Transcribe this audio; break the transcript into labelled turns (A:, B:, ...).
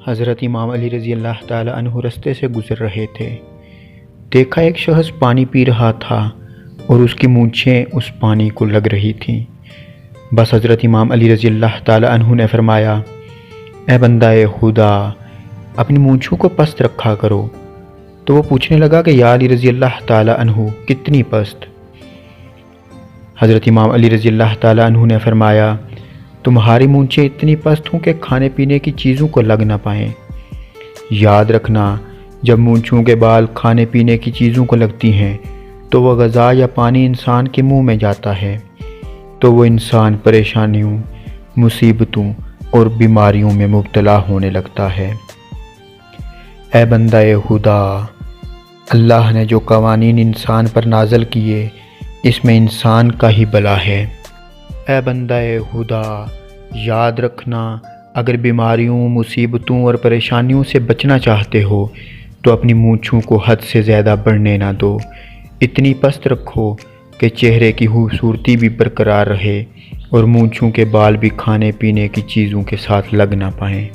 A: حضرت امام علی رضی اللہ تعالی عنہ رستے سے گزر رہے تھے۔ دیکھا ایک شخص پانی پی رہا تھا اور اس کی مونچھیں اس پانی کو لگ رہی تھیں۔ بس حضرت امام علی رضی اللہ تعالی عنہ نے فرمایا، اے بندہ خدا، اپنی مونچھوں کو پست رکھا کرو۔ تو وہ پوچھنے لگا کہ یا علی رضی اللہ تعالی عنہ کتنی پست؟ حضرت امام علی رضی اللہ تعالی عنہ نے فرمایا، تمہاری مونچھیں اتنی پست ہوں کہ کھانے پینے کی چیزوں کو لگ نہ پائیں۔ یاد رکھنا، جب مونچھوں کے بال کھانے پینے کی چیزوں کو لگتی ہیں تو وہ غذا یا پانی انسان کے منہ میں جاتا ہے، تو وہ انسان پریشانیوں، مصیبتوں اور بیماریوں میں مبتلا ہونے لگتا ہے۔ اے بندہ خدا، اللہ نے جو قوانین انسان پر نازل کیے اس میں انسان کا ہی بھلا ہے۔ اے بندہ خدا، یاد رکھنا، اگر بیماریوں، مصیبتوں اور پریشانیوں سے بچنا چاہتے ہو تو اپنی مونچھوں کو حد سے زیادہ بڑھنے نہ دو۔ اتنی پست رکھو کہ چہرے کی خوبصورتی بھی برقرار رہے اور مونچھوں کے بال بھی کھانے پینے کی چیزوں کے ساتھ لگ نہ پائیں۔